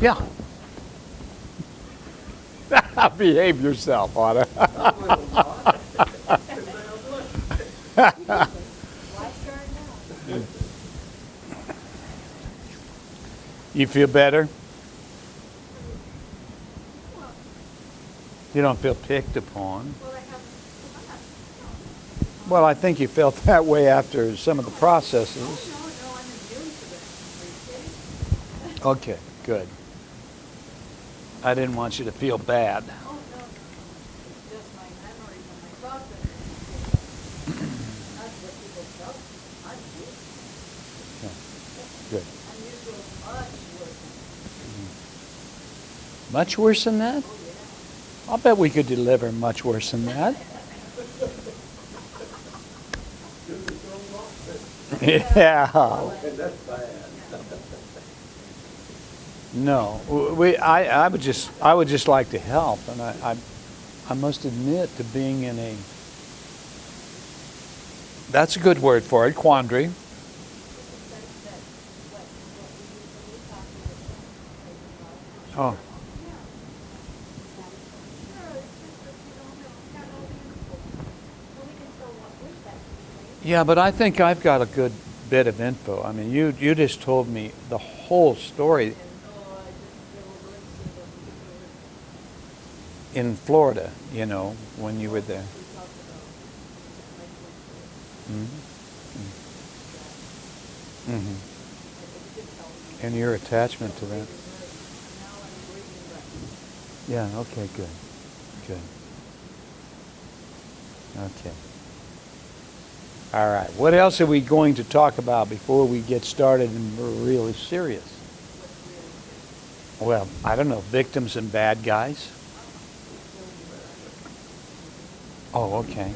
Yeah. Behave yourself, Anna. You feel better? You don't feel picked upon. Well, I think you felt that way after some of the processes. Okay, good. I didn't want you to feel bad. Yeah, good. Much worse than that? I'll bet we could deliver much worse than that. Yeah. No, I would just like to help, and I must admit to being in a, that's a good word for it, quandary. Oh. Yeah, but I think I've got a good bit of info. I mean, you just told me the whole story in Florida, when you were there. Mm-hmm. Mm-hmm. And your attachment to that. Yeah, okay, good. Good. Okay. All right. What else are we going to talk about before we get started and we're really serious? Well, I don't know. Victims and bad guys? Oh, okay.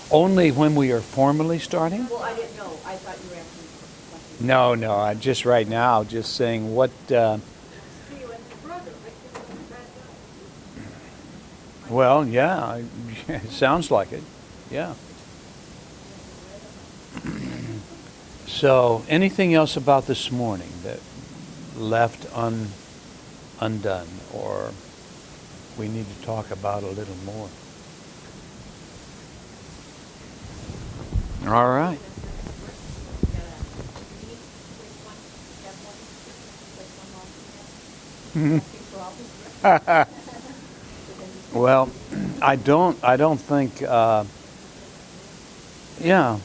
Only when we are formally starting? Well, I didn't know. I thought you were asking questions. No. I'm just right now just saying what... Well, yeah. It sounds like it. Yeah. So, anything else about this morning that left undone or we need to talk about a little more? All right. Well, I don't think, yeah,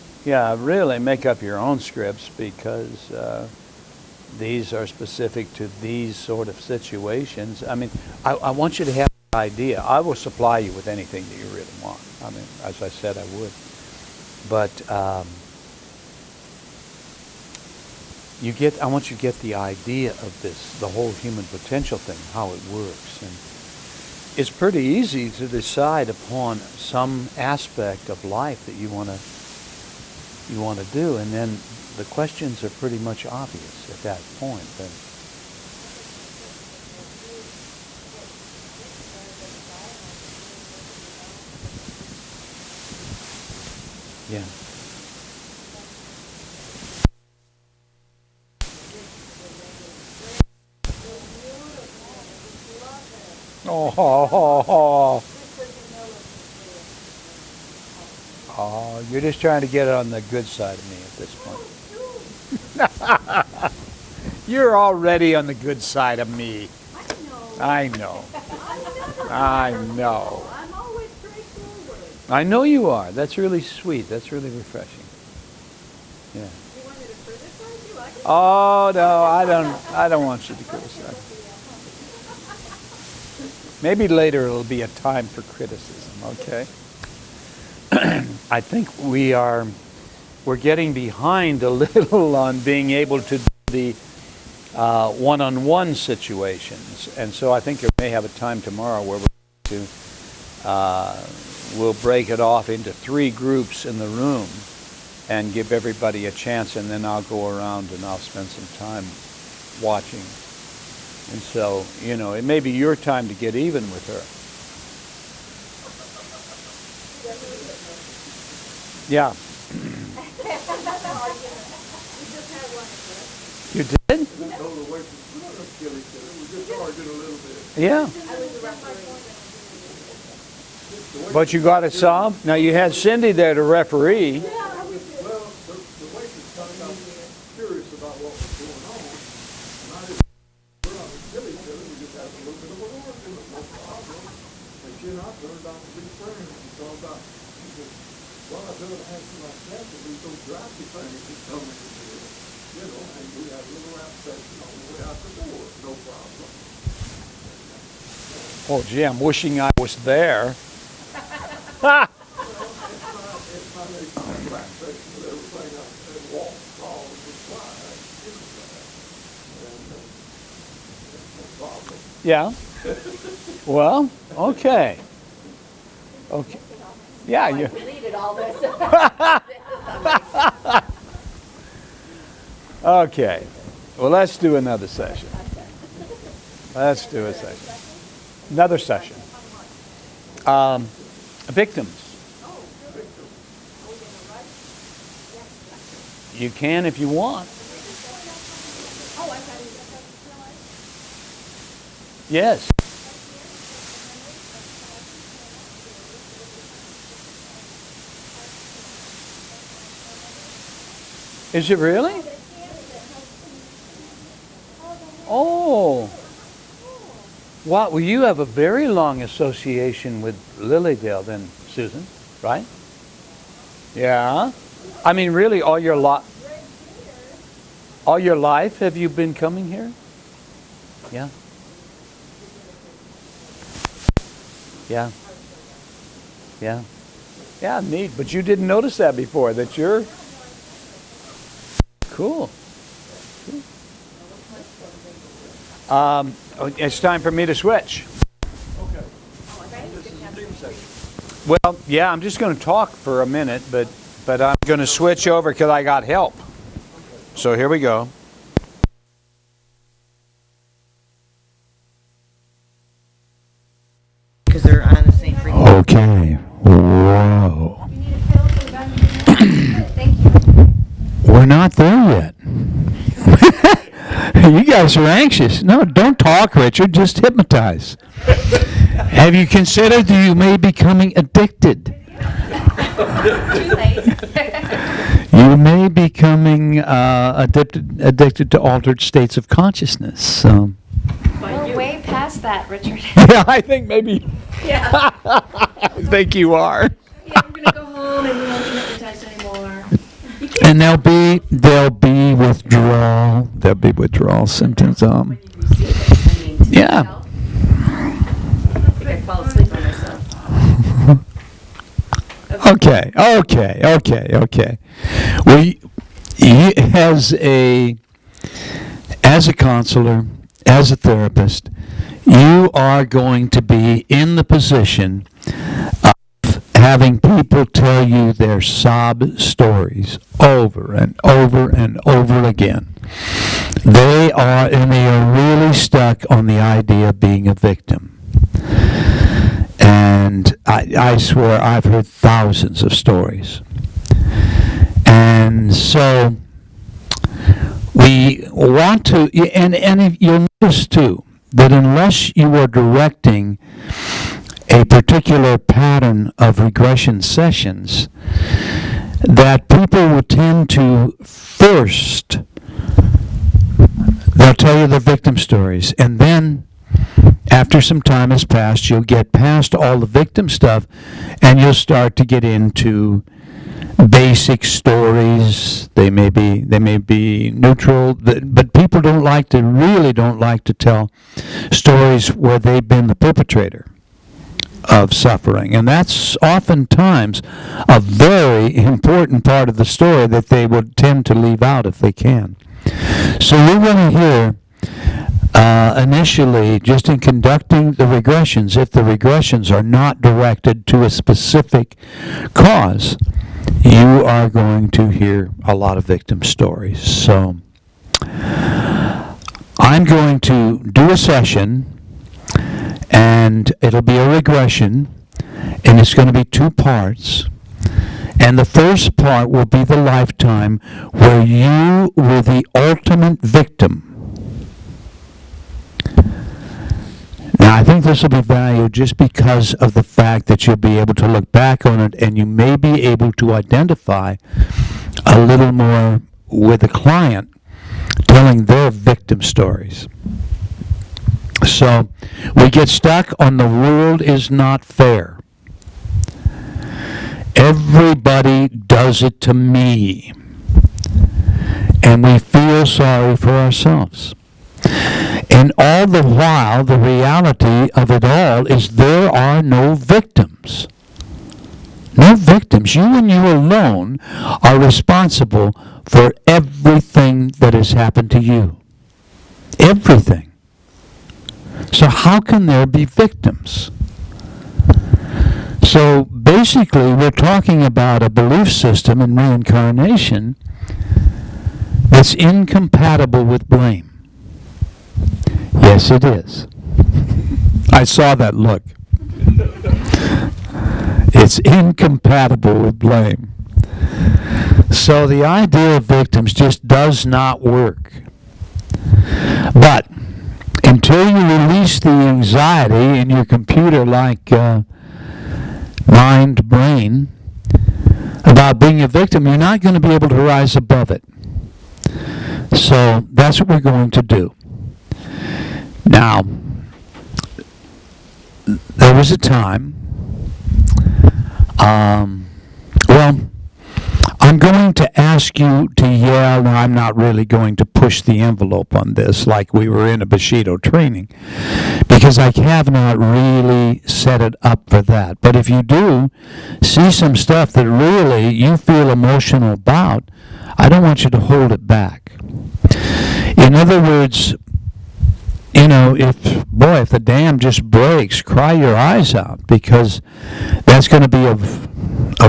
really make up your own scripts because these are specific to these sort of situations. I mean, I want you to have an idea. I will supply you with anything that you really want. I mean, as I said, I would. But I want you to get the idea of this, the whole human potential thing, how it works. And it's pretty easy to decide upon some aspect of life that you want to do, and then the questions are pretty much obvious at that point. But yeah. Oh, you're just trying to get it on the good side of me at this point. You're already on the good side of me. I know. I know. I'm always straightforward. I know you are. That's really sweet. That's really refreshing. Yeah. You want me to criticize you? I can. Oh no, I don't want you to criticize. Maybe later it'll be a time for criticism, okay? I think we're getting behind a little on being able to do the one-on-one situations, and so I think you may have a time tomorrow where we'll break it off into 3 groups in the room and give everybody a chance, and then I'll go around and I'll spend some time watching. And so, it may be your time to get even with her. Yeah. You did? I told the waitress, we're not gonna kill each other, we're just arguing a little bit. Yeah. But you got it solved? Now, you had Cindy there to referee. Well, the waitress kind of got curious about what was going on, and I just, we're not gonna kill each other, we just have a little bit of an argument, no problem. And she and I turned out to be friends, and so about, she said, well, I better ask you like that, but these those drafty things that come in here, you know, and we had a little rap session on the way out the door, no problem. Oh, gee, I'm wishing I was there. It's not a rap session with everything I said, walk, crawl, and fly, no problem. Yeah. Well, okay. Okay. Yeah, you. Deleted all this. Okay. Well, let's do another session. Let's do a session. Another session. Victims. You can if you want. Yes. Is it really? Oh. Wow. Well, you have a very long association with Lilydale then, Susan, right? Yeah. I mean, really, all your life have you been coming here? Yeah. Yeah. Yeah. Yeah, neat. But you didn't notice that before, that you're... Cool. It's time for me to switch. Okay. Well, yeah, I'm just going to talk for a minute, but I'm going to switch over because I got help. So here we go. Because they're on the same frequency. Okay. Whoa. Thank you. We're not there yet. You guys are anxious. No, don't talk, Richard. Just hypnotize. Have you considered that you may be becoming addicted? Too late. You may be becoming addicted to altered states of consciousness. So. We're way past that, Richard. Yeah, I think maybe. Yeah. I think you are. Yeah, we're gonna go home and we won't be hypnotized anymore. And there'll be withdrawal. There'll be withdrawal symptoms. When you receive it, I mean, to Yeah. yourself. I think I'd fall asleep on myself. Okay. Well, as a counselor, as a therapist, you are going to be in the position of having people tell you their sob stories over and over and over again. They are really stuck on the idea of being a victim. And I swear I've heard thousands of stories. And so we want to, and you'll notice too, that unless you are directing a particular pattern of regression sessions, that people will tend to first, they'll tell you the victim stories, and then after some time has passed, you'll get past all the victim stuff, and you'll start to get into basic stories. They may be neutral, but people really don't like to tell stories where they've been the perpetrator of suffering, and that's oftentimes a very important part of the story that they would tend to leave out if they can. So we're going to hear initially, just in conducting the regressions, if the regressions are not directed to a specific cause, you are going to hear a lot of victim stories. So I'm going to do a session, and it'll be a regression, and it's going to be 2 parts. And the first part will be the lifetime where you were the ultimate victim. Now, I think this will be valued just because of the fact that you'll be able to look back on it and you may be able to identify a little more with the client telling their victim stories. So, we get stuck on the world is not fair. Everybody does it to me. And we feel sorry for ourselves. And all the while, the reality of it all is there are no victims. No victims. You and you alone are responsible for everything that has happened to you. Everything. So how can there be victims? So basically, we're talking about a belief system in reincarnation that's incompatible with blame. Yes, it is. I saw that look. It's incompatible with blame. So the idea of victims just does not work. But until you release the anxiety in your computer-like mind brain about being a victim, you're not going to be able to rise above it. So that's what we're going to do. Now, there was a time, I'm going to ask you to yell. Now, I'm not really going to push the envelope on this like we were in a Bushido training, because I have not really set it up for that. But if you do see some stuff that really you feel emotional about, I don't want you to hold it back. In other words, you know, if the dam just breaks, cry your eyes out, because that's going to be of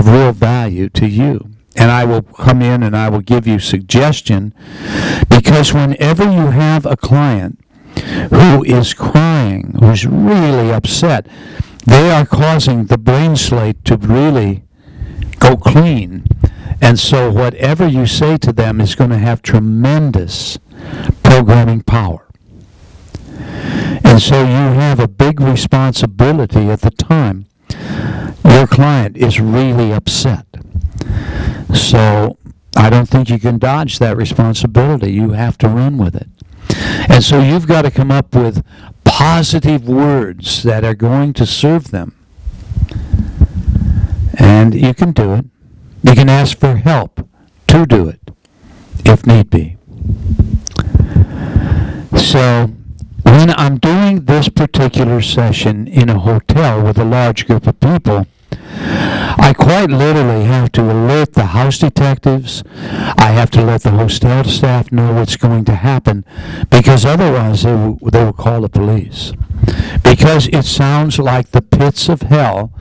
real value to you. And I will come in and I will give you suggestion, because whenever you have a client who is crying, who's really upset, they are causing the brain slate to really go clean. And so whatever you say to them is going to have tremendous programming power. And so you have a big responsibility at the time your client is really upset. So I don't think you can dodge that responsibility. You have to run with it. And so you've got to come up with positive words that are going to serve them. And you can do it. You can ask for help to do it, if need be. So when I'm doing this particular session in a hotel with a large group of people, I quite literally have to alert the house detectives. I have to let the hotel staff know what's going to happen, because otherwise they will call the police. Because it sounds like the pits of hell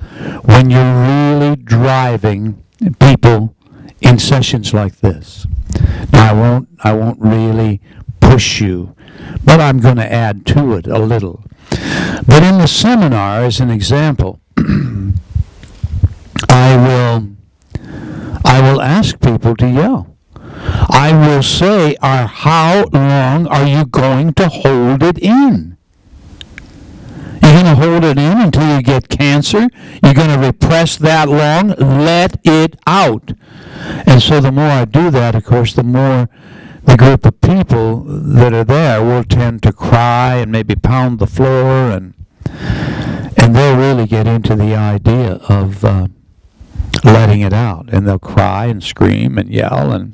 when you're really driving people in sessions like this. Now I won't really push you, but I'm going to add to it a little. But in the seminar, as an example, I will ask people to yell. I will say, how long are you going to hold it in? You're going to hold it in until you get cancer? You're going to repress that long? Let it out. And so the more I do that, of course, the more the group of people that are there will tend to cry and maybe pound the floor, and they'll really get into the idea of letting it out, and they'll cry and scream and yell, and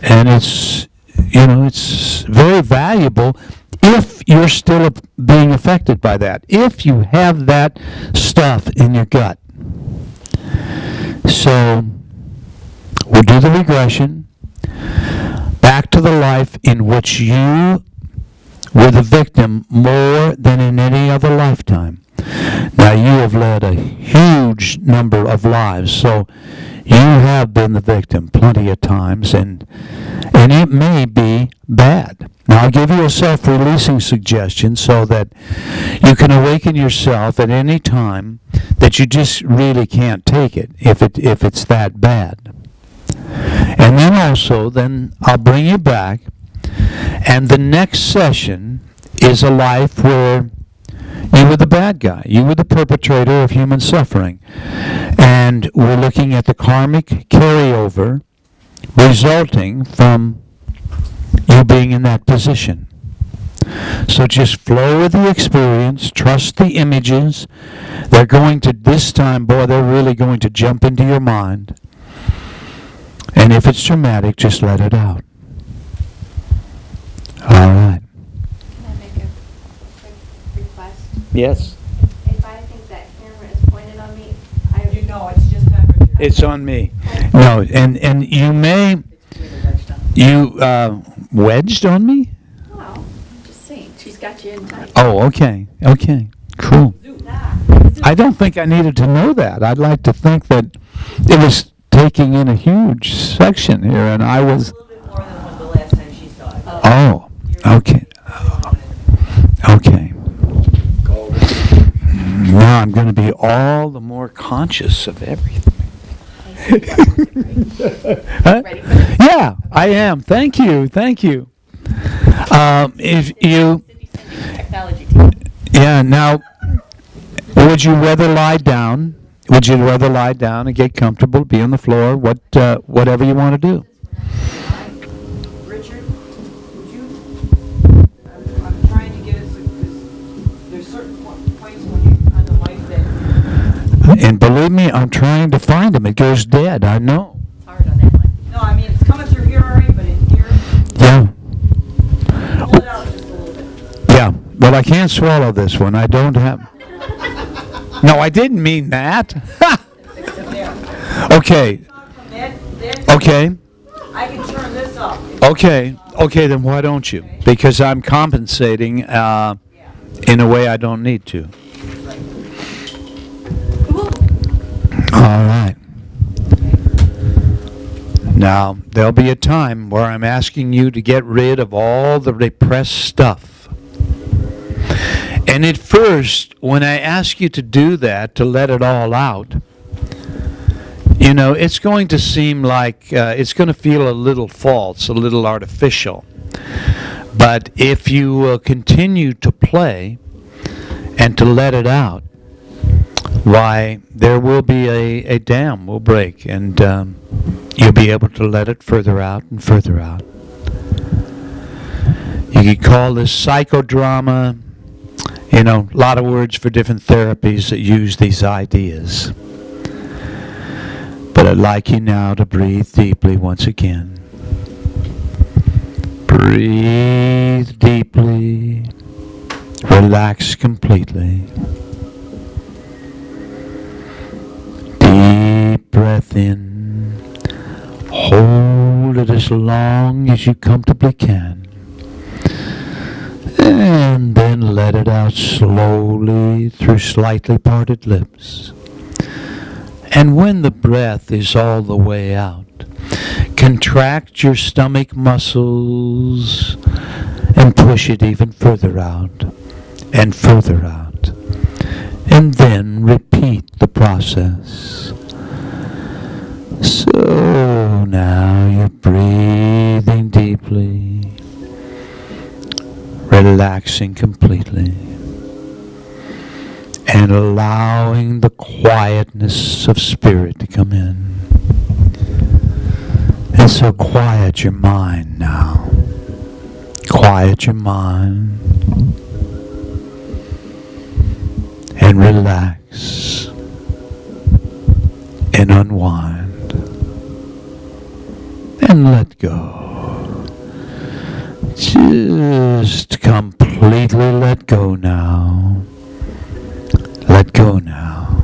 it's, you know, it's very valuable if you're still being affected by that, if you have that stuff in your gut. So we'll do the regression back to the life in which you were the victim more than in any other lifetime. Now, you have led a huge number of lives, so you have been the victim plenty of times, and it may be bad. Now, I'll give you a self-releasing suggestion so that you can awaken yourself at any time that you just really can't take it if it's that bad. And then also, then I'll bring you back, and the next session is a life where you were the bad guy. You were the perpetrator of human suffering. And we're looking at the karmic carryover resulting from you being in that position. So just flow with the experience, trust the images. They're going to, this time, boy, they're really going to jump into your mind. And if it's traumatic, just let it out. All right. Can I make a quick request? Yes. If I think that camera is pointed on me, You know, it's just on Richard. It's on me. No, and you may, you wedged on me? well, I'm just saying, she's got you in tight. Oh, okay. Okay. Cool. I don't think I needed to know that. I'd like to think that it was taking in a huge section here, and I was. A little bit more than when the last time she saw it. Oh, okay. Okay. Now I'm going to be all the more conscious of everything. Huh? Ready for this? Yeah, I am. Thank you. Thank you. If you. Cindy sending technology team. Yeah, now, would you rather lie down? Would you rather lie down and get comfortable, be on the floor, whatever you want to do? Richard, would you, I'm trying to get us, because there's certain points when you're on the mic that, And believe me, I'm trying to find him. It goes dead, I know. Hard on that one. no, I mean, it's coming through here all right, but in here, Yeah, pull it out just a little bit. yeah. Well, I can't swallow this one. I don't have... No, I didn't mean that. There. Okay, That, okay, I can turn this up. okay, okay, then why don't you? Because I'm compensating in a way I don't need to. All right. Now, there'll be a time where I'm asking you to get rid of all the repressed stuff. And at first, when I ask you to do that, to let it all out, you know, it's going to seem like, it's going to feel a little false, a little artificial. But if you will continue to play and to let it out, why, there will be a dam will break, and you'll be able to let it further out and further out. You could call this psychodrama, you know, a lot of words for different therapies that use these ideas. But I'd like you now to breathe deeply once again. Breathe deeply. Relax completely. Deep breath in. Hold it as long as you comfortably can. And then let it out slowly through slightly parted lips. And when the breath is all the way out, contract your stomach muscles and push it even further out and further out. And then repeat the process. So now you're breathing deeply, relaxing completely, and allowing the quietness of spirit to come in. And so quiet your mind now. Quiet your mind and relax and unwind and let go. Just completely let go now. Let go now.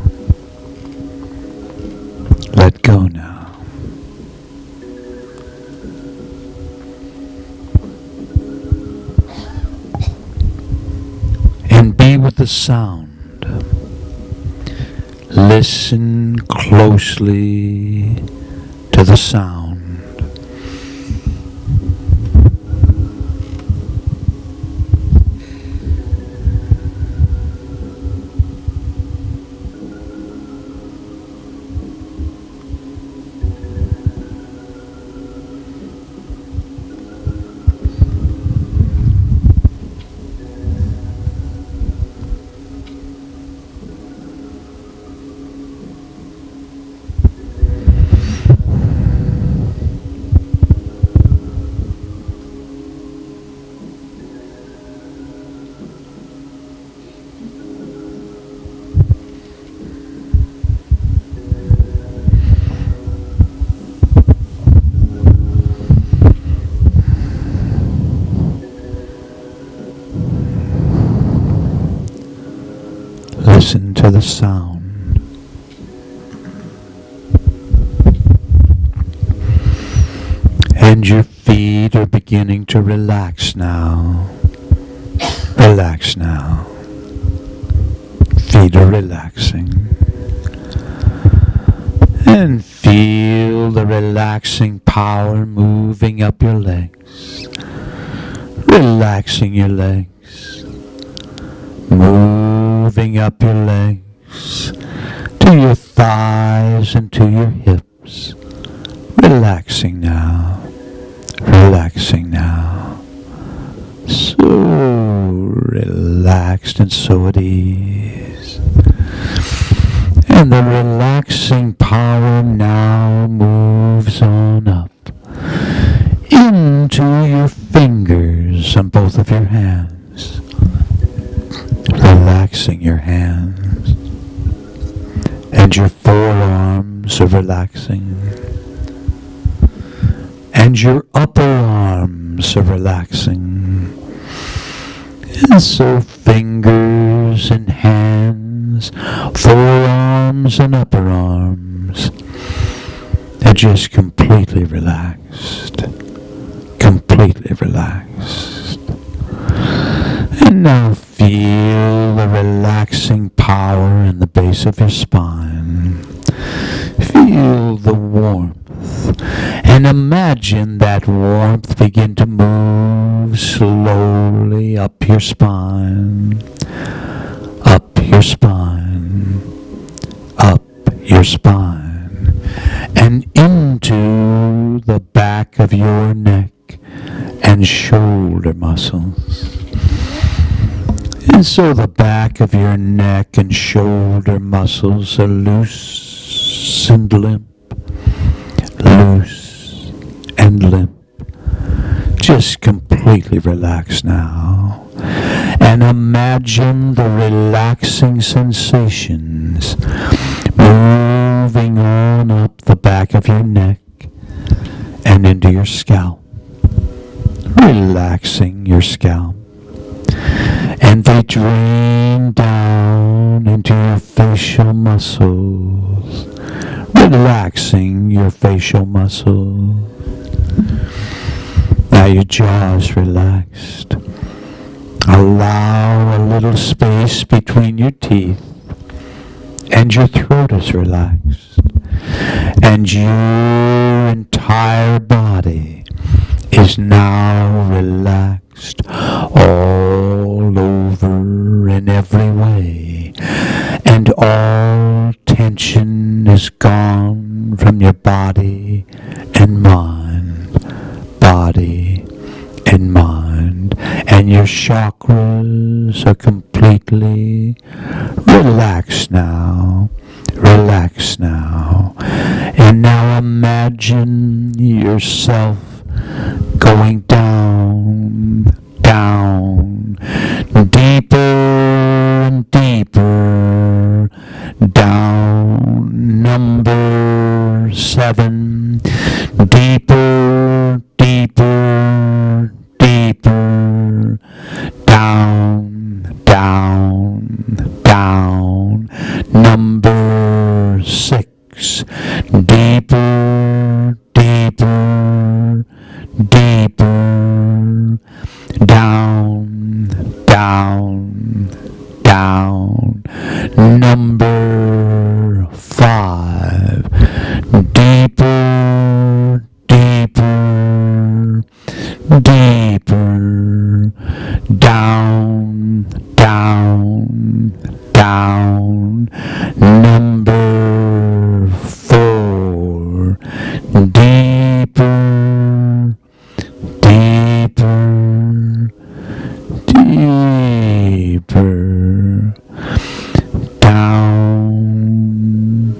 Let go now. And be with the sound. Listen closely to the sound. Listen to the sound. And your feet are beginning to relax now. Relax now. Feet are relaxing. And feel the relaxing power moving up your legs. Relaxing your legs. Moving up your legs to your thighs and to your hips. Relaxing now. Relaxing now. So relaxed and so at ease. And the relaxing power now moves on up into your fingers on both of your hands. Relaxing your hands. And your forearms are relaxing. And your upper arms are relaxing. And so fingers and hands, forearms and upper arms are just completely relaxed. Completely relaxed. And now feel the relaxing power in the base of your spine. Feel the warmth. And imagine that warmth begin to move slowly up your spine. Up your spine. Up your spine. And into the back of your neck and shoulder muscles. And so the back of your neck and shoulder muscles are loose and limp. Loose and limp. Just completely relaxed now. And imagine the relaxing sensations moving on up the back of your neck and into your scalp. Relaxing your scalp. And they drain down into your facial muscles. Relaxing your facial muscles. Now your jaw is relaxed. Allow a little space between your teeth. And your throat is relaxed. And your entire body is now relaxed all over in every way. And all tension is gone from your body and mind. Body and mind. And your chakras are completely relaxed now. Relax now. And now imagine yourself going down, down, deeper and deeper, down, number 7, deeper, deeper, deeper, down, down, down, number 6, deeper, deeper, deeper, down, down, down, number 5, deeper, deeper, deeper, down, down, down, number 4, deeper, deeper, deeper, down,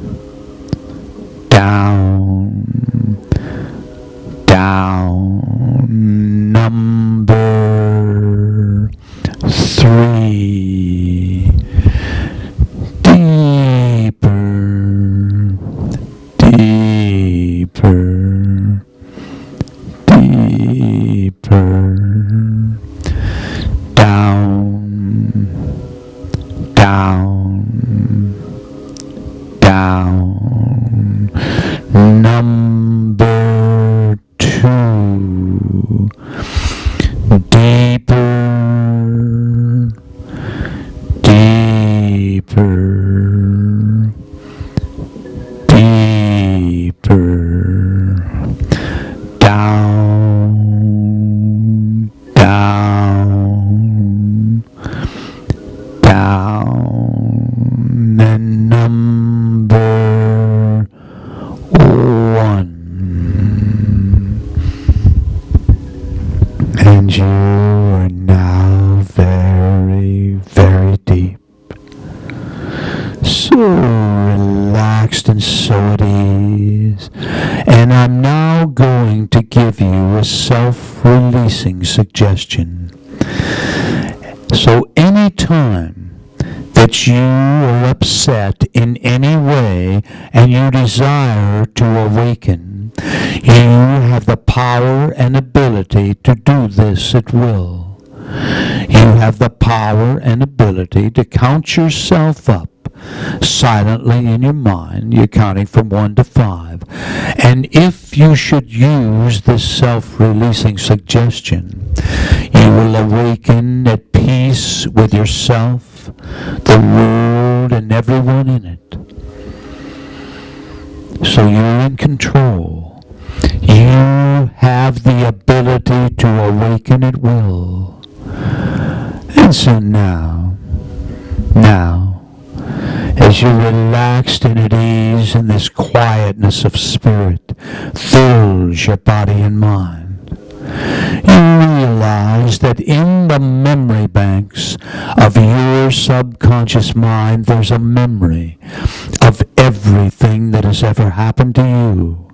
down, down, number 3, deeper, deeper, deeper, down, down, so it is. And I'm now going to give you a self-releasing suggestion. So anytime that you are upset in any way and you desire to awaken, you have the power and ability to do this at will. You have the power and ability to count yourself up silently in your mind. You're counting from 1 to 5. And if you should use this self-releasing suggestion, you will awaken at peace with yourself, the world, and everyone in it. So you're in control. You have the ability to awaken at will. And so now, as you're relaxed and at ease and this quietness of spirit fills your body and mind, you realize that in the memory banks of your subconscious mind, there's a memory of everything that has ever happened to you,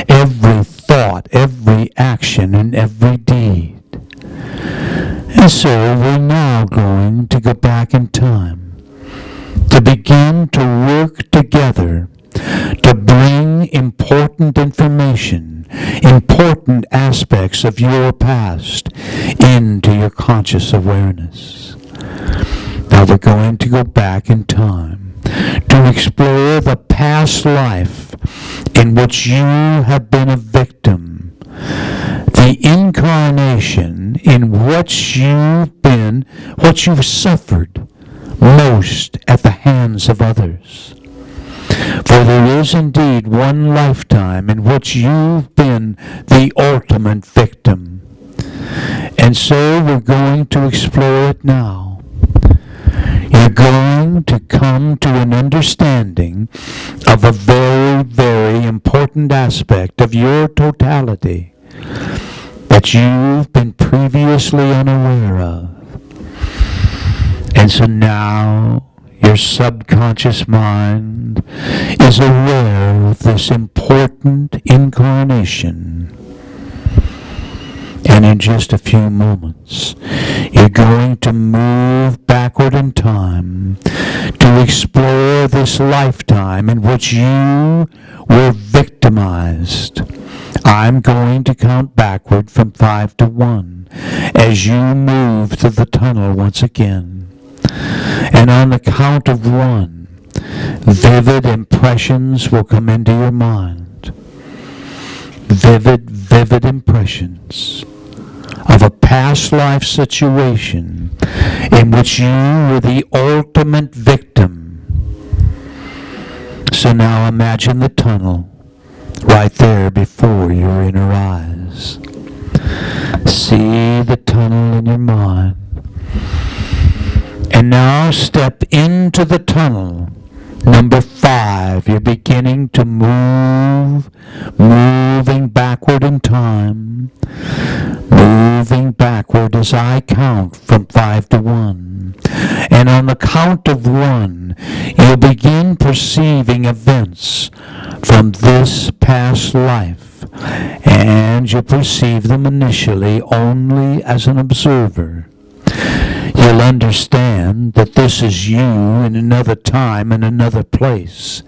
every thought, every action, and every deed. And so we're now going to go back in time to begin to work together to bring important information, important aspects of your past into your conscious awareness. Now we're going to go back in time to explore the past life in which you have been a victim, the incarnation in which you've been, what you've suffered most at the hands of others. For there is indeed one lifetime in which you've been the ultimate victim. And so we're going to explore it now. You're going to come to an understanding of a very, very important aspect of your totality that you've been previously unaware of. And so now your subconscious mind is aware of this important incarnation. And in just a few moments, you're going to move backward in time to explore this lifetime in which you were victimized. I'm going to count backward from 5 to 1 as you move through the tunnel once again. And on the count of 1, vivid impressions will come into your mind. Vivid impressions of a past life situation in which you were the ultimate victim. So now imagine the tunnel right there before your inner eyes. See the tunnel in your mind. And now step into the tunnel. Number 5, you're beginning to moving backward in time. Moving backward as I count from 5 to 1. And on the count of 1, you'll begin perceiving events from this past life. And you'll perceive them initially only as an observer. You'll understand that this is you in another time and another place,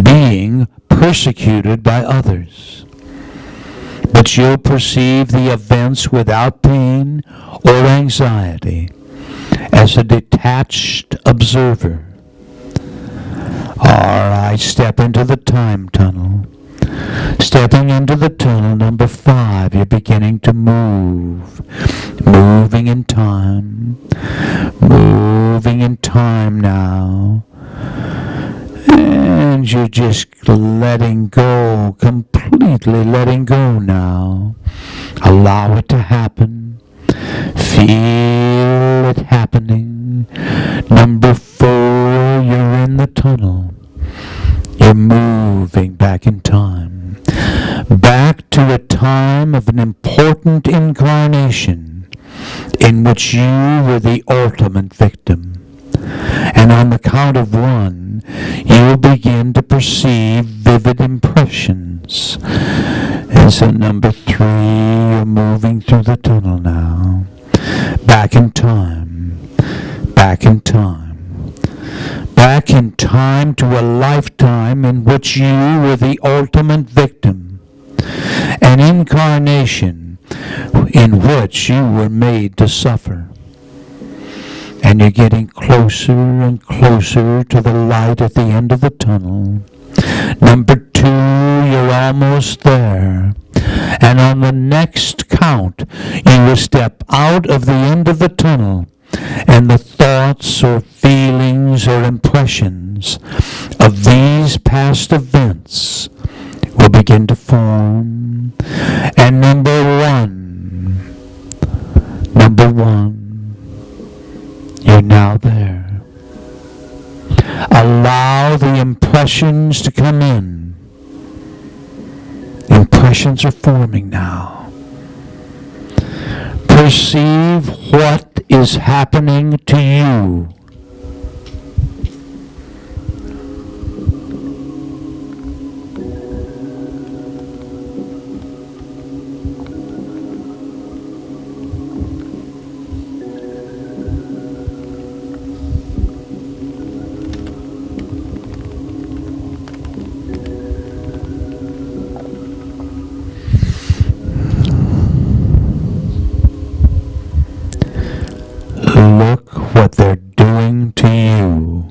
being persecuted by others. But you'll perceive the events without pain or anxiety as a detached observer. All right, step into the time tunnel. Stepping into the tunnel, number 5, you're beginning to move. Moving in time. Moving in time now. And you're just letting go, completely letting go now. Allow it to happen. Feel it happening. Number 4, you're in the tunnel. You're moving back in time. Back to a time of an important incarnation in which you were the ultimate victim. And on the count of 1, you'll begin to perceive vivid impressions. And so number 3, you're moving through the tunnel now. Back in time. Back in time. Back in time to a lifetime in which you were the ultimate victim. An incarnation in which you were made to suffer. And you're getting closer and closer to the light at the end of the tunnel. Number 2, you're almost there. And on the next count, you will step out of the end of the tunnel, and the thoughts or feelings or impressions of these past events will begin to form. And number one, you're now there. Allow the impressions to come in. Impressions are forming now. Perceive what is happening to you. Look what they're doing to you.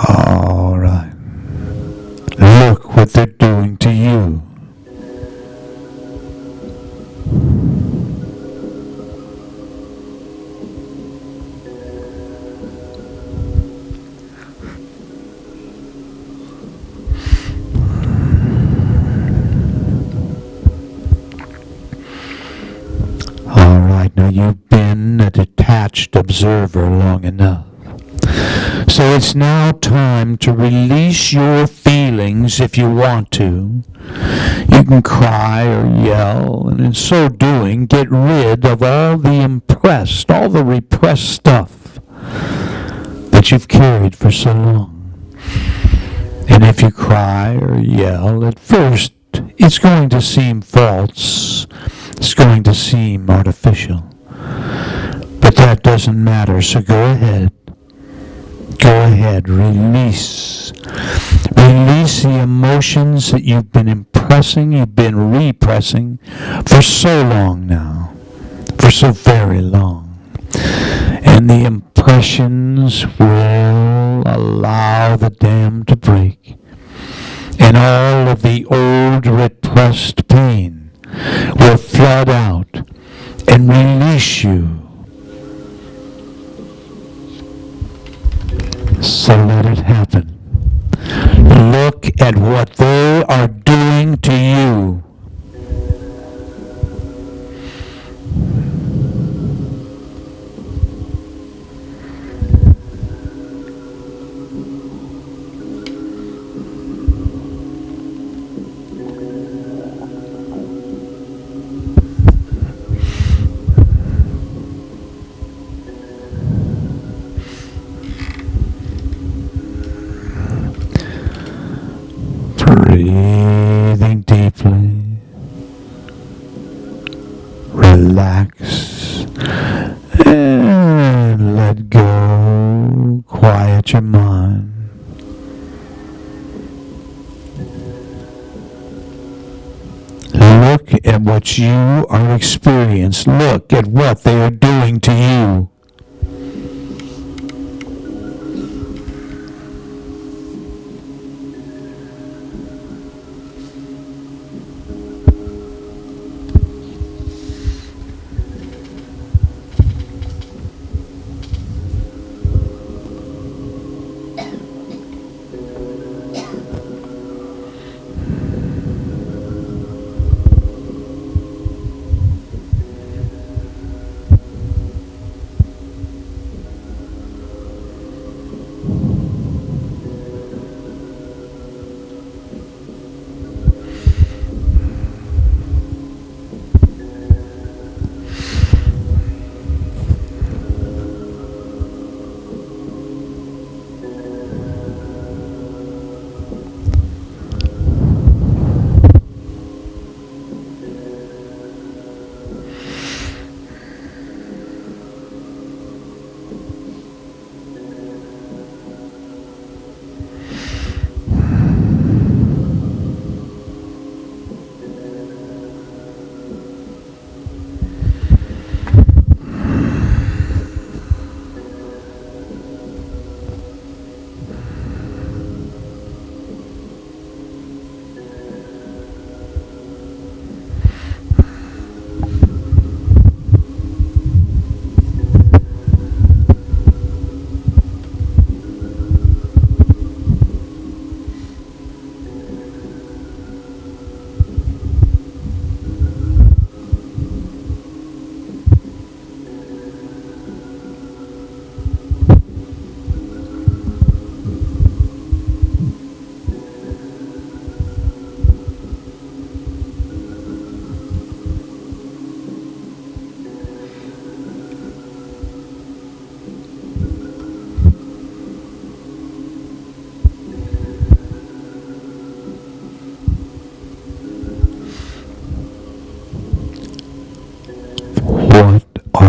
All right. Look what they're doing to you. All right, now you've been a detached observer long enough. So it's now time to release your feelings if you want to. You can cry or yell, and in so doing, get rid of all the repressed stuff that you've carried for so long. And if you cry or yell, at first it's going to seem false. It's going to seem artificial. But that doesn't matter, so go ahead. Go ahead, release. Release the emotions that you've been impressing, you've been repressing for so long now. For so very long. And the impressions will allow the dam to break. And all of the old repressed pain will flood out and release you. So let it happen. Look at what they are doing to you. Breathing deeply. Relax. And let go. Quiet your mind. Look at what you are experiencing. Look at what they are doing to you.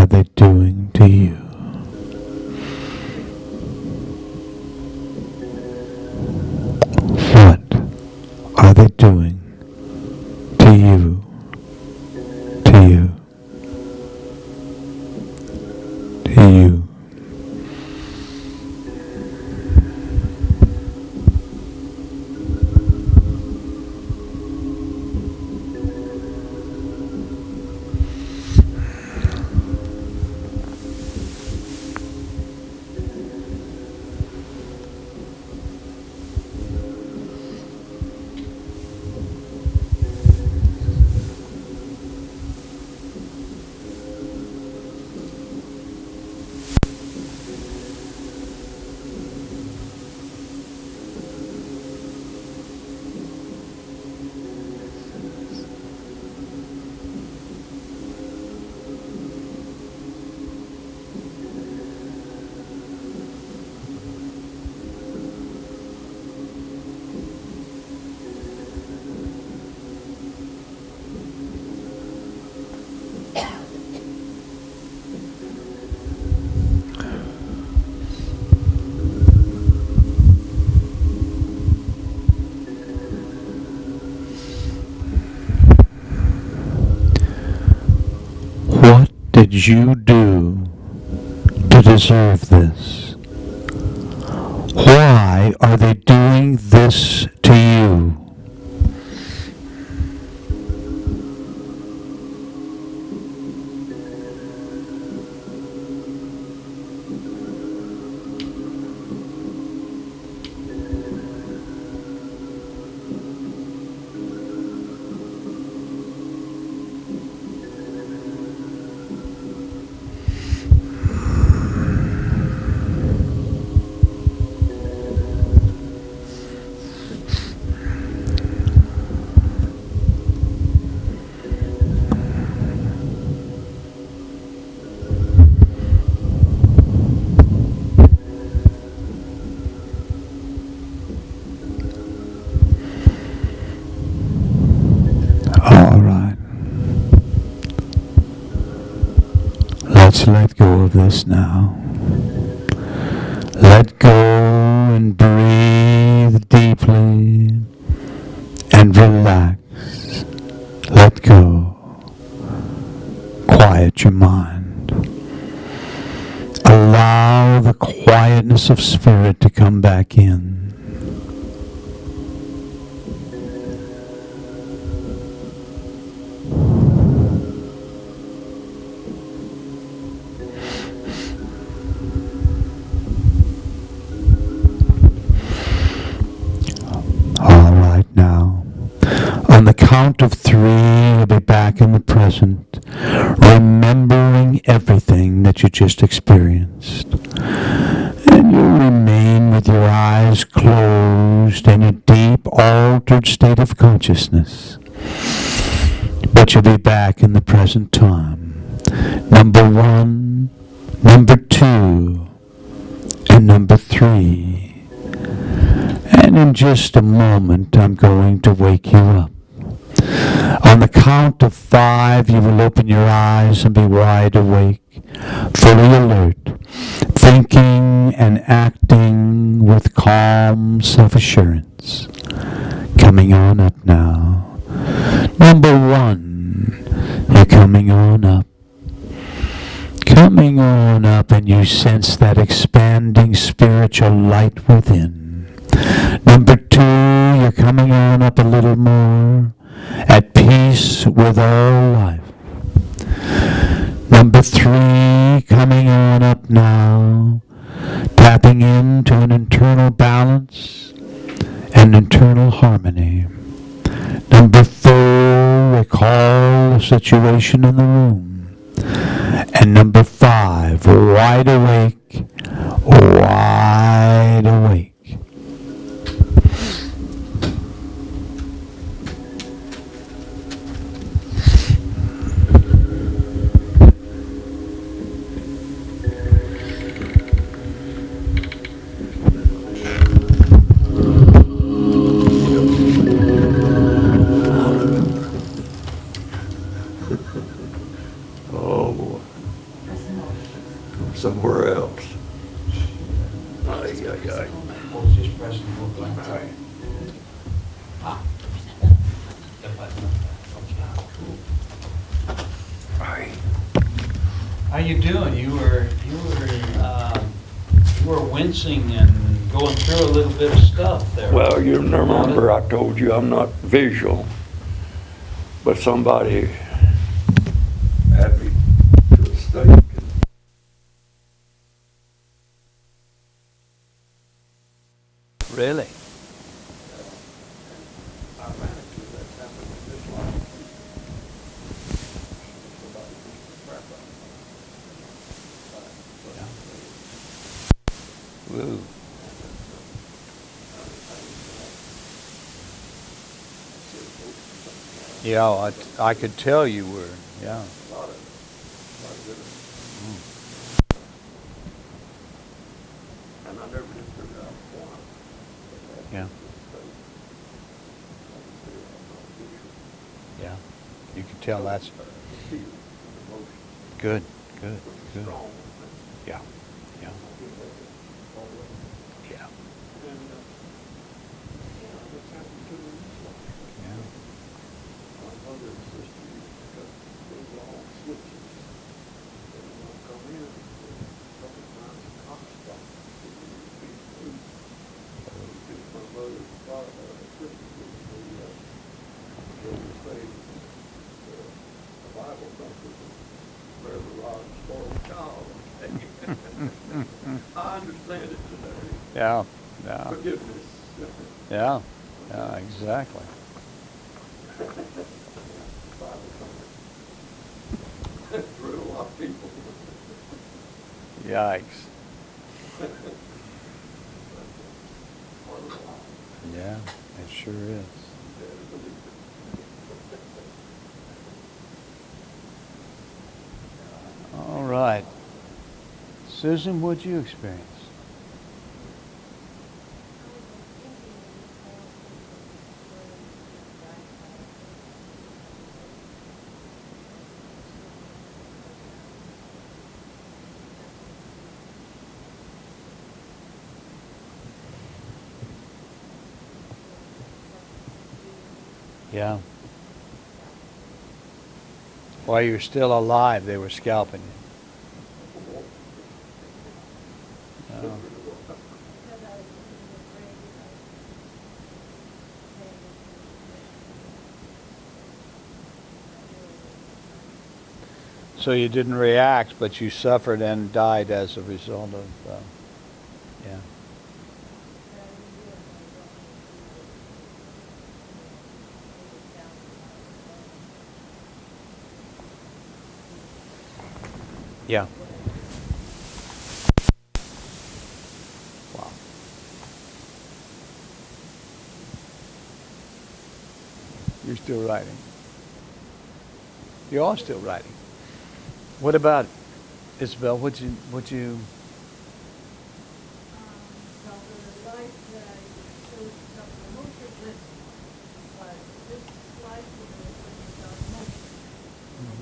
they doing to you? What are they doing to you? To you? To you? What did you do to deserve this? Why are they doing this to you? All right. Let's let go of this now. Let go and breathe deeply and relax. Let go. Quiet your mind. Allow the quietness of spirit to come back in. All right now. On the count of 3, you'll be back in the present, remembering everything that you just experienced. And you'll remain with your eyes closed in a deep, altered state of consciousness. But you'll be back in the present time. Number 1, number 2, and number 3. And in just a moment, I'm going to wake you up. On the count of 5, you will open your eyes and be wide awake, fully alert, thinking and acting with calm self-assurance. Coming on up now. Number 1, you're coming on up. Coming on up, and you sense that expanding spiritual light within. Number 2, you're coming on up a little more, at peace with all life. Number 3, coming on up now, tapping into an internal balance and internal harmony. Number 4, recall the situation in the room. And number 5, wide awake, wide awake. Oh, boy. somewhere else. Ay, ay, ay. Just pressing the button. Right. Right. How you doing? You were wincing and going through a little bit of stuff there. Well, you remember I told you I'm not visual, but somebody had me to a stake. Really? I ran into that happened in this life. Somebody beat the crap out of me. Woo. Yeah, I could tell you were. Yeah. A lot of good. And I never did figure out why. Yeah. Yeah. You could tell that's good. Good. Good. Yeah. Yeah. Yeah. Yeah. My mother and sister used to cut those long switches. They would not come in, a couple of times a cock stopped. They would be food. My mother's Christmas they would say, the Bible comes where the rod spoils child. I understand it today. Yeah. Yeah. Forgiveness. Yeah. Yeah. Exactly. Through a lot of people. Yikes. Yeah. It sure is. All right. Susan, what'd you experience? Yeah. While you're still alive, they were scalping you. Oh. So you didn't react, but you suffered and died as a result of, yeah. Yeah. Wow. You're still writing. You are still writing. What about Isabel? Would you? So the life that I chose something most of this, but this life was without emotion.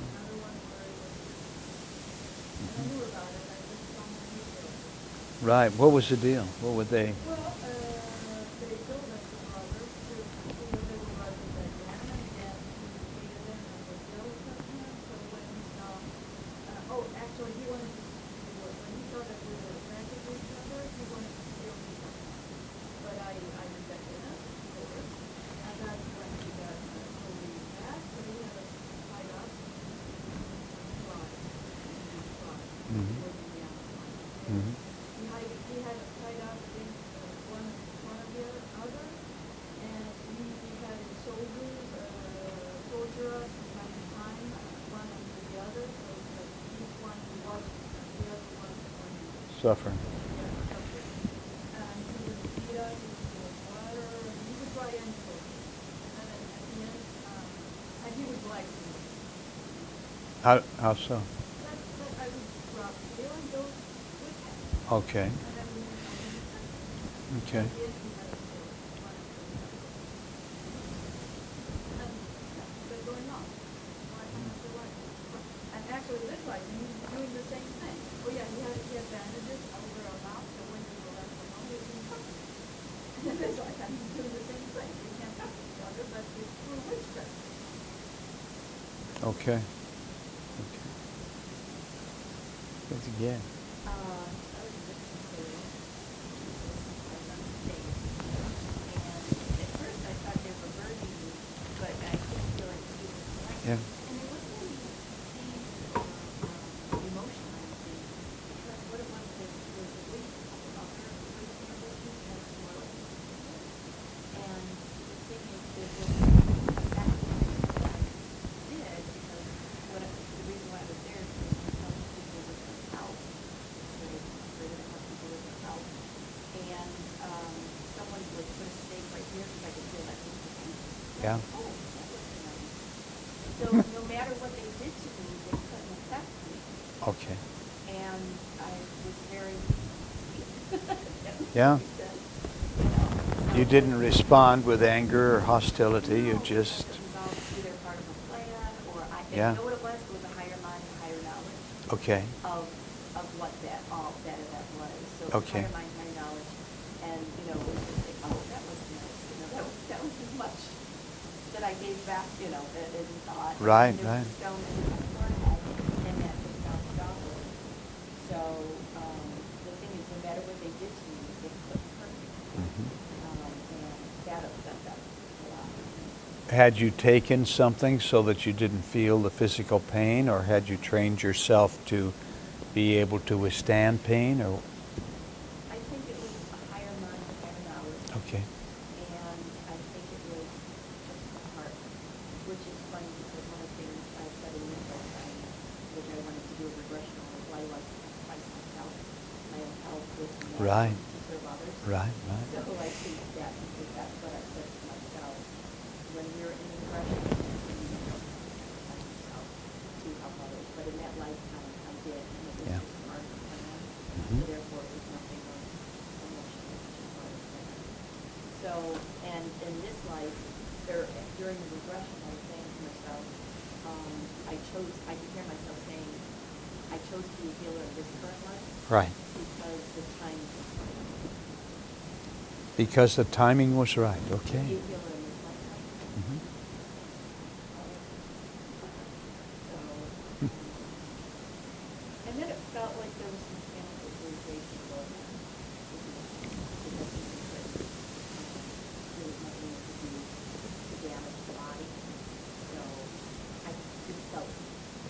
Another one where it was, and I knew about it, I just don't know. Right. What was the deal? What would they? Well, they told us the brother to they were brothers back then, and he hated them and was jealous of him. So when he saw, actually he wanted to, when he saw that we were attracted to each other, he wanted to steal me from us. But I rejected him, of course, and that's when he got totally mad. So he had us tied up and tried. Mhm. Mhm. He had us tied up against one of the other, and he had his soldiers torture us from time to time, one after the other, so that each one who watched the other one Suffering. suffered. And he would beat us, he would give us water, and he would try anything. And then at the end, and he would blackmail me. How so? That I would drop feeling those with him. Okay. And then we went Okay. at the end, he had us killed, one after the other. And they're going on, life after life. And actually, this life, he was doing the same thing. Oh yeah, he had It's like I'm doing the same thing. We can't touch each other, but it's through witchcraft. Okay. Okay. Once again. I was a bit concerned. I was on stage. And at first I thought they were birding me, but I didn't feel like he was like. Yeah. And it wasn't any pain or emotion or anything, because what it was a weight about her weight and swirling. And the thing is, it was exactly what I did, because the reason why I was there is because I was people with my health. Afraid of how people with their health. And someone would put a stake right here because I could feel that physical pain. Yeah. Oh, that was nice. So no matter what they did to me, they couldn't affect me. Okay. And I was very sweet. Yeah. So You didn't respond with anger or hostility. You no, just. it was all either part of a plan, or Yeah. you know what it was? It was a higher mind, a higher knowledge Okay. of what that event was. So it was Okay. higher mind, higher knowledge, and it was just like, oh, that was nice. That was as much that I gave back, that in thought. Right, And there was right. a stone in my forehead, and that $6,000. So the thing is, no matter what they did to me, they couldn't hurt me. Mhm. And that upset them a lot. Had you taken something so that you didn't feel the physical pain, or had you trained yourself to be able to withstand pain? Or I think it was a higher mind, a higher knowledge. okay. And I think it was just the heart, which is funny because one of the things I said in this lifetime, which I wanted to do a regression on, was why do I sacrifice myself, my own health with Right. to serve others. Right. Right. So I think that because that's what I said to myself. When you're in regression, you don't sacrifice yourself to help others. But in that lifetime, I did, and it was Yeah. just part of the plan. Mhm. So therefore, it was nothing of emotion, it was just part of the plan. So, and in this life, during the regression, I was saying to myself, I could hear myself saying, I chose to be a healer in this current life Right. because the time was right. Because the timing was right. Be a Okay. healer in this lifetime. Mhm. So, and then it felt like there was some chemical irritation going on. It wasn't because there was nothing to do to damage the body. So I just felt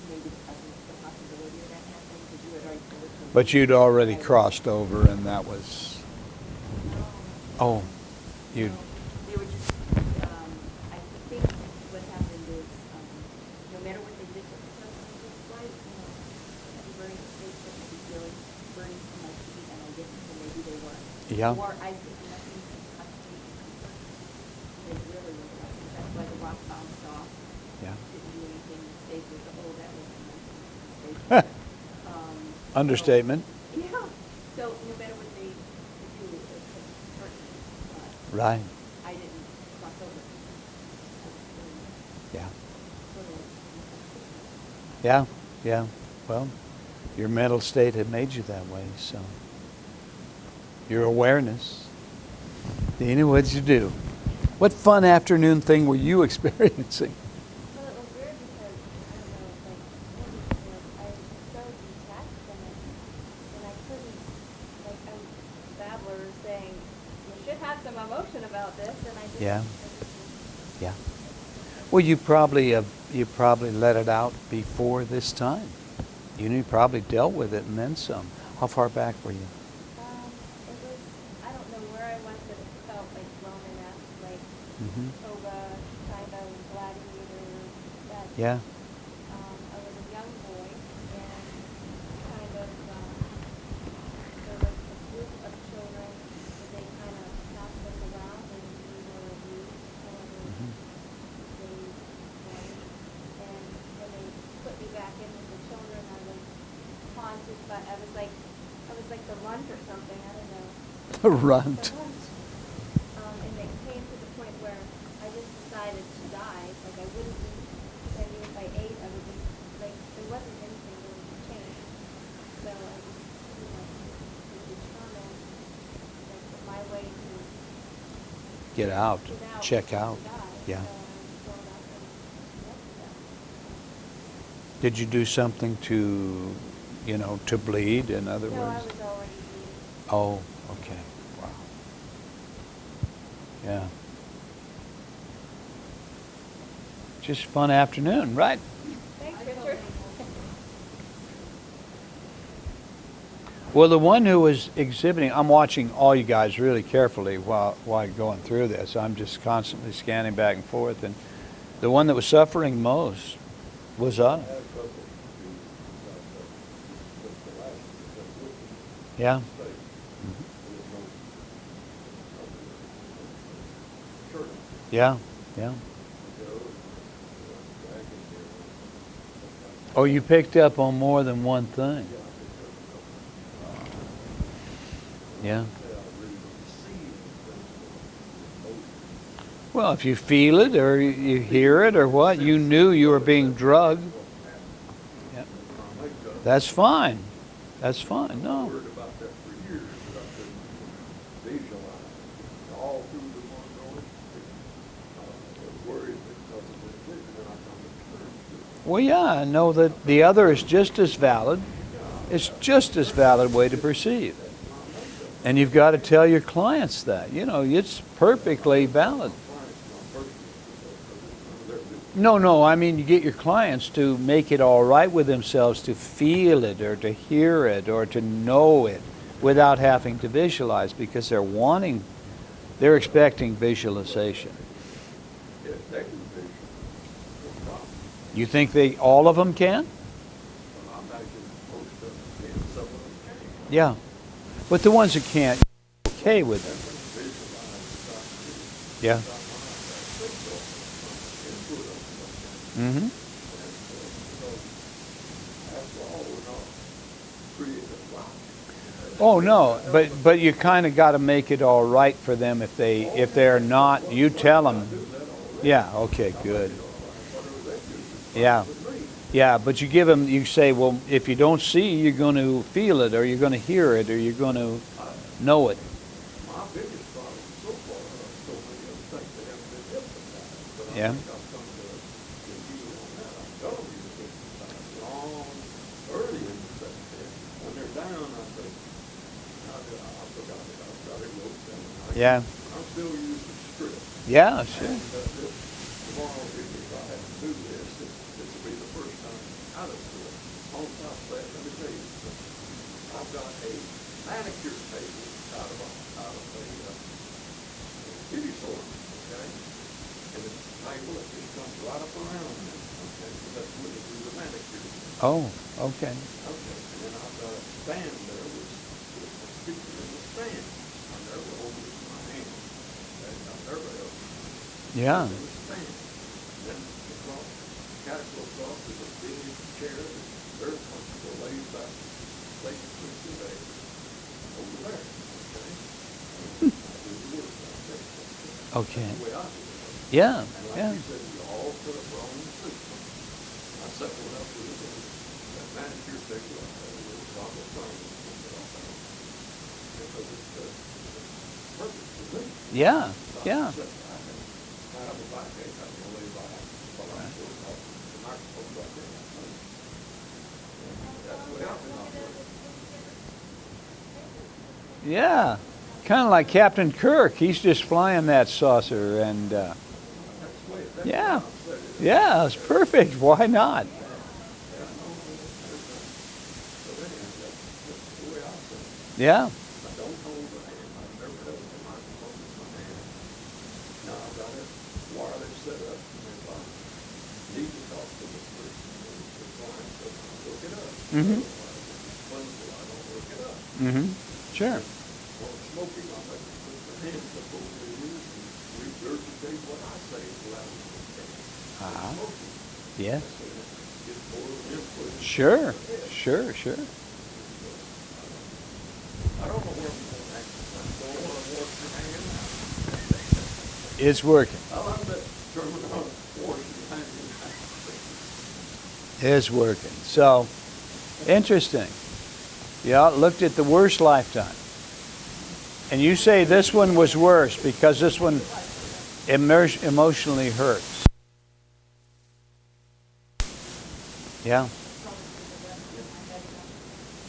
maybe the possibility of that happening, because you had already told me. But you'd already crossed over, and that was. Oh, you. They were just, I think what happened is, no matter what they did to the person in this flight, heavy burning states that heavy feeling burning from my feet, and I didn't, so maybe they weren't. Yeah. Or I did nothing to touch me in comfort. They really were nothing. That's why the rock bounced off. Yeah. Didn't do anything. Stayed with the, oh, that was nice. Stayed Huh. with it. Understatement. Yeah. So no matter what they do, it couldn't hurt me. But Right. I didn't cross over. I was Yeah. little Yeah. Yeah. Well, your mental state had made you that way, so. Your awareness. Dina, what'd you do? What fun afternoon thing were you experiencing? Well, it was weird because, I don't know, like, maybe because I was so detached from it, and I couldn't, like, I'm a babbler saying, you should have some emotion about this, and I didn't. Yeah. I just- Yeah. Well, you probably let it out before this time. You probably dealt with it and then some. How far back were you? It was, I don't know where I went, but it felt like Romanesque, like Mm-hmm. toga, kind of gladiator, that. Yeah. I was a young boy, and kind of, there was a group of children, and they kind of passed us around, and we were abused, however Mhm. they wanted. And when they put me back in with the children, I was haunted, but I was like the runt or something, I don't know. Runt. The runt. And it came to the point where I just decided to die. Like I wouldn't eat, because I knew if I ate, I would be, like, there wasn't anything going to change. So I just, was determined, like, my way to get out, without check out. the guy. Yeah. So that's that. Did you do something to, to bleed, in other No, I words? was already bleeding. Oh, okay. Wow. Yeah. Just a fun afternoon, right? Thanks, Richard. Well, the one who was exhibiting, I'm watching all you guys really carefully while you're going through this. I'm just constantly scanning back and forth, and the one that was suffering most was us. Yeah. Yeah. Yeah. Oh, you picked up on more than one thing. Yeah. Well, if you feel it or you hear it or what, you knew you were being drugged. Yeah. That's fine. That's fine. No. Worried about that for years, but I couldn't visualize all through the ongoing. I was worried because of the vision, and I come to terms with it. Well, yeah, I know that the other is just as valid. It's just as valid way to perceive. And you've got to tell your clients that. It's perfectly valid. No, I mean, you get your clients to make it all right with themselves to feel it or to hear it or to know it without having to visualize, because they're expecting visualization. Yeah, that can be no problem. You think all of them can? But I'm actually most of them can, some of them can't. Yeah. But the ones that can't, you're okay with them. Yeah. Mm-hmm. Oh no, but you kind of got to make it all right for them if they're not. You tell them. Yeah. Okay. Good. Yeah. Yeah. But you give them. You say, well, if you don't see, you're going to feel it, or you're going to hear it, or you're going to know it. My biggest problem so far are so many other things that haven't been hypnotized. But I Yeah. think I've come to a view on that. I've done them hypnotized long, early in the session. When they're down, I say, I forgot it. I've got it wrote down. Yeah. I'm still using script. Yeah. Sure. Tomorrow, if I have to do this, this will be the first time out of school. On top of that, let me tell you something. I've got a manicure table out of a beauty store, okay? And it's a table that just comes right up around it, okay? So that's what it is, a manicure. Oh. Okay. Okay, and then I've got a stand there with a speaker in the stand. I never hold it in my hand. Okay, I never else. Yeah. In the stand. Then across, castle across is a big chair that very comfortable, laid back, laid between two legs. Over there, okay? I do the work like that. Okay. That's the way I do it. Yeah. And like Yeah. you said, we all put up our own system. I set one up with that manicure table, I had a little toggle frame because it's perfect for me. Yeah. So Yeah. I have a backache, I can lay back while I'm doing all the microphone right there. That's the way I've been operating. Yeah. Kind of like Captain Kirk. He's just flying that saucer, and That's the way, that's yeah. what I've said. Yeah, it's perfect. Why not? So anyhow, that's the way I say it. Yeah. I don't hold the hand. I've never held the microphone in my hand. Now I've got it wireless set up, and if I need to talk to the person, the client, so I'll look it up. Mhm. Otherwise, if it's clinical, I don't look it up. Mm-hmm. Sure. Well, smoking, I like to put my hands up over the ears and regurgitate what I say loud as I can. Ah. Smoking, Yes. so that gets more input. Sure. Sure. Sure. I don't know where I'm going next. I'm going to wash your hand. It's working. I like that terminology, wash your hand. It's working. So, interesting. Yeah, looked at the worst lifetime. And you say this one was worse because this one emotionally hurts. Yeah.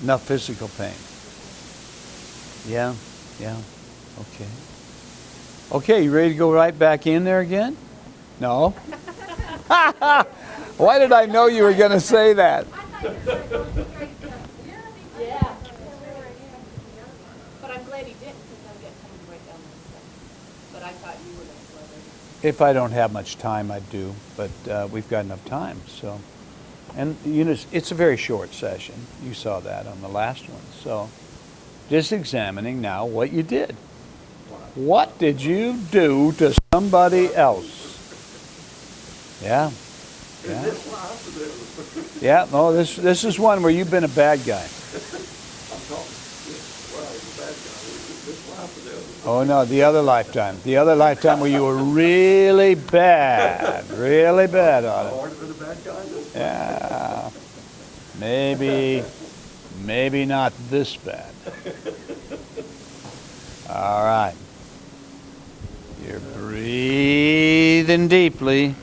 Not physical pain. Yeah, yeah. Okay. Okay, you ready to go right back in there again? No? Why did I know you were going to say that? Yeah. But I'm glad he didn't, because I've got time to write down this stuff. But I thought you were going to slow it. If I don't have much time, I do, but we've got enough time, so. And you know, it's a very short session. You saw that on the last one. So just examining now what you did. What did you do to somebody else? Yeah. Yeah. Yeah, no, this is one where you've been a bad guy. Oh no, the other lifetime. The other lifetime where you were really bad on it. Yeah. Maybe not this bad. All right. You're breathing deeply.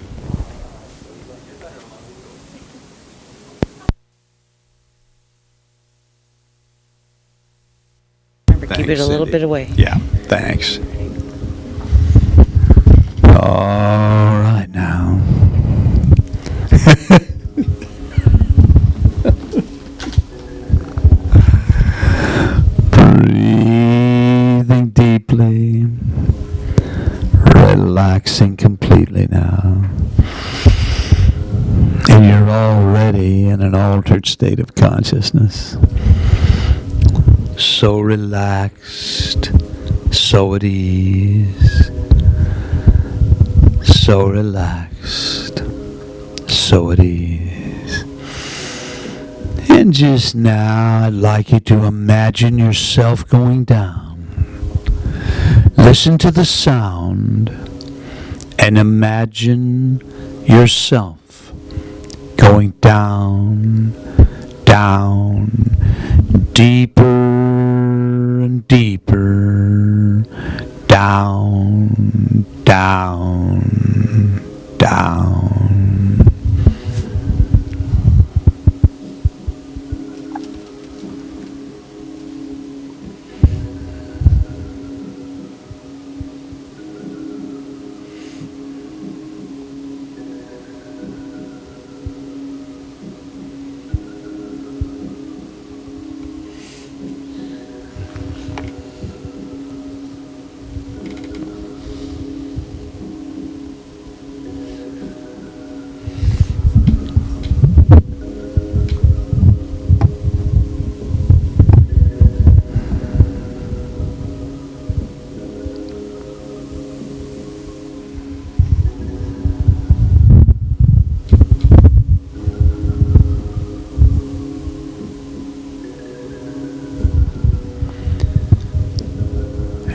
Remember, keep it a little bit away. Yeah, thanks. All right now. Breathing deeply, relaxing completely now. And you're already in an altered state of consciousness. So relaxed, so at ease, so relaxed, so at ease. And just now, I'd like you to imagine yourself going down. Listen to the sound and imagine yourself going down, down, deeper and deeper, down, down, down.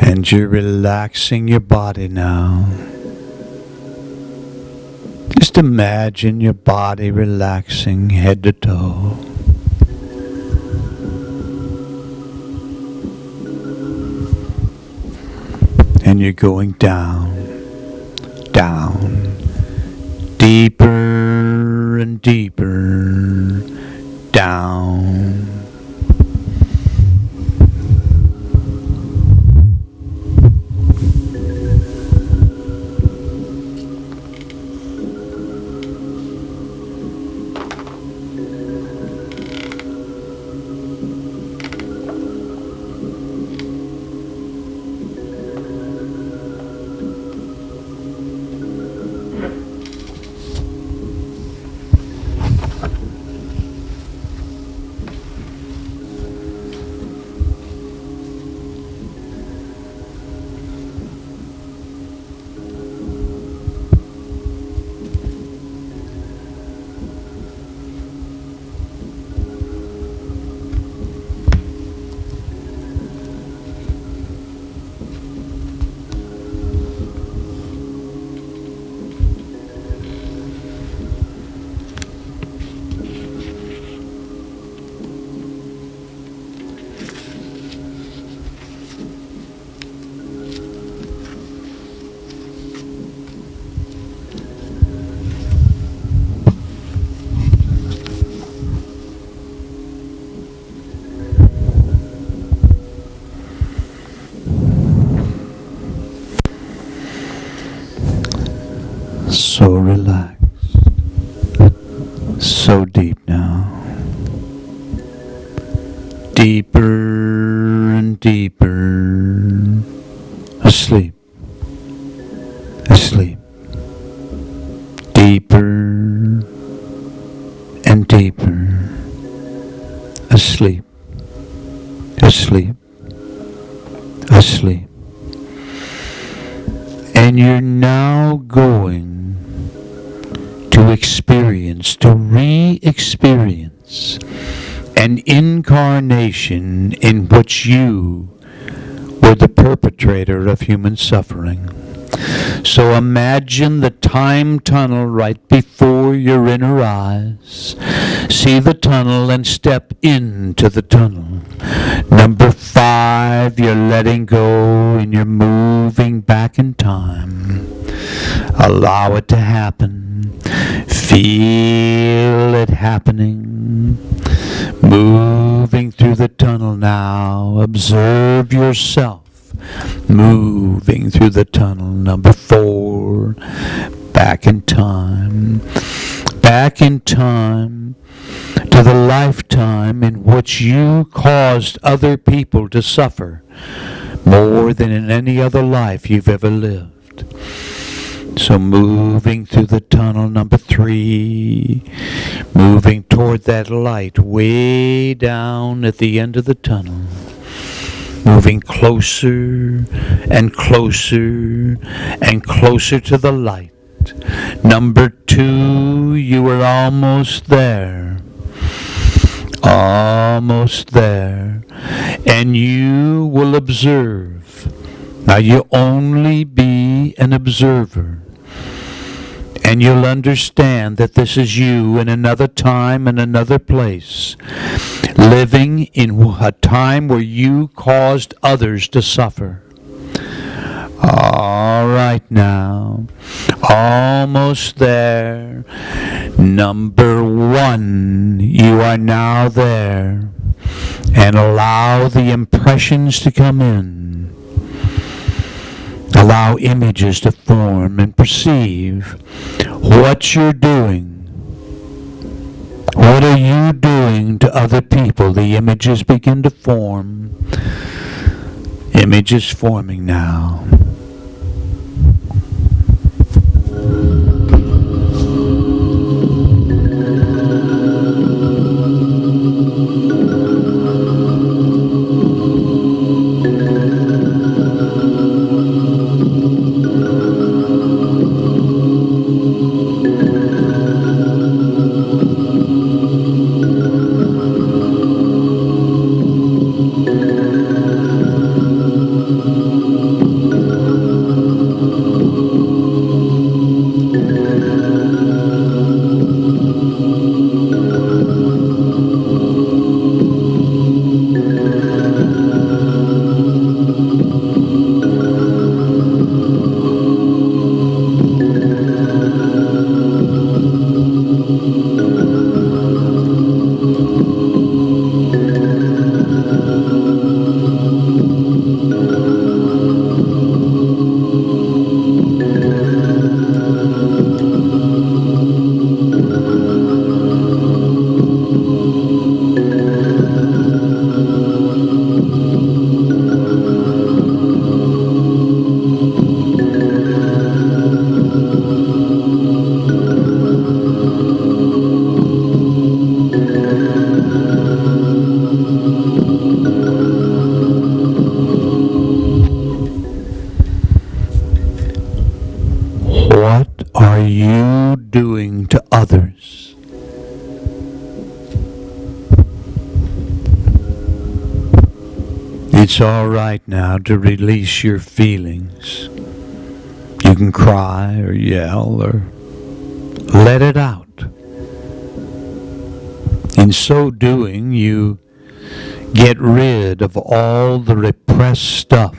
And you're relaxing your body now. Just imagine your body relaxing head to toe. And you're going down, down, deeper and deeper, down. so deep now. Deeper and deeper. Asleep. Asleep. Deeper and deeper. Asleep. Asleep. Asleep. And you're now going to experience, to re-experience an incarnation in which you were the perpetrator of human suffering. So imagine the time tunnel right before your inner eyes. See the tunnel and step into the tunnel. Number 5, you're letting go and you're moving back in time. Allow it to happen. Feel it happening. Moving through the tunnel now. Observe yourself moving through the tunnel. Number 4, back in time. Back in time to the lifetime in which you caused other people to suffer more than in any other life you've ever lived. So moving through the tunnel. Number 3, moving toward that light way down at the end of the tunnel. Moving closer and closer and closer to the light. Number 2, you are almost there. Almost there. And you will observe. Now you only be an observer. And you'll understand that this is you in another time and another place. Living in a time where you caused others to suffer. All right now. Almost there. Number 1, you are now there. And allow the impressions to come in. Allow images to form and perceive what you're doing. What are you doing to other people? The images begin to form. Images forming now. What are you doing to others? It's all right now to release your feelings. You can cry or yell or let it out. In so doing, you get rid of all the repressed stuff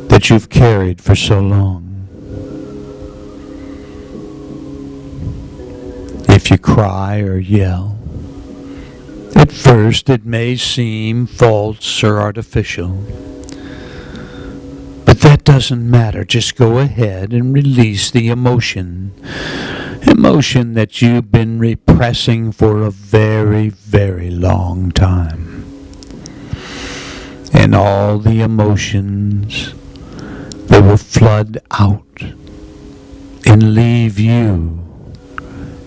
that you've carried for so long. If you cry or yell, at first it may seem false or artificial, but that doesn't matter. Just go ahead and release the emotion. emotion that you've been repressing for a very, very long time. And all the emotions, they will flood out and leave you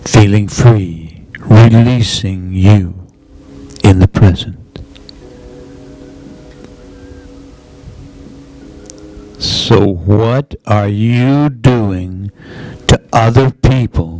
feeling free, releasing you in the present. So what are you doing to other people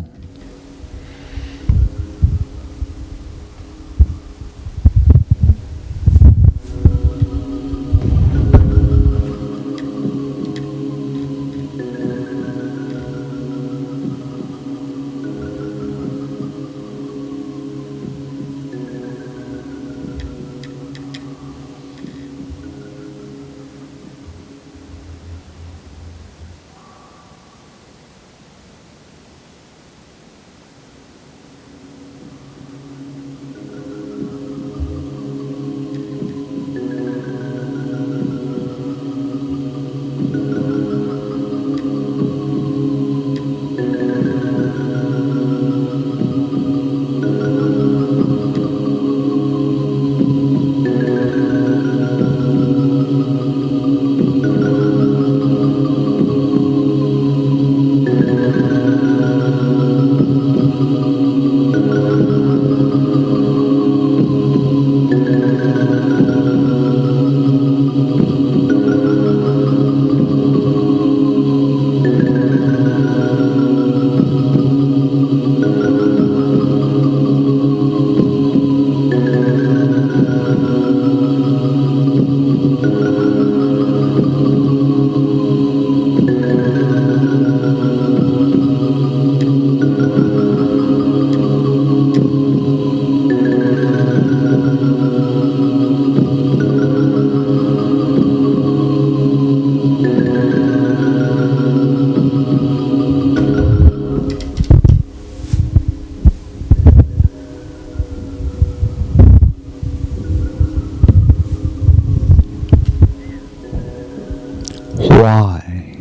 Why?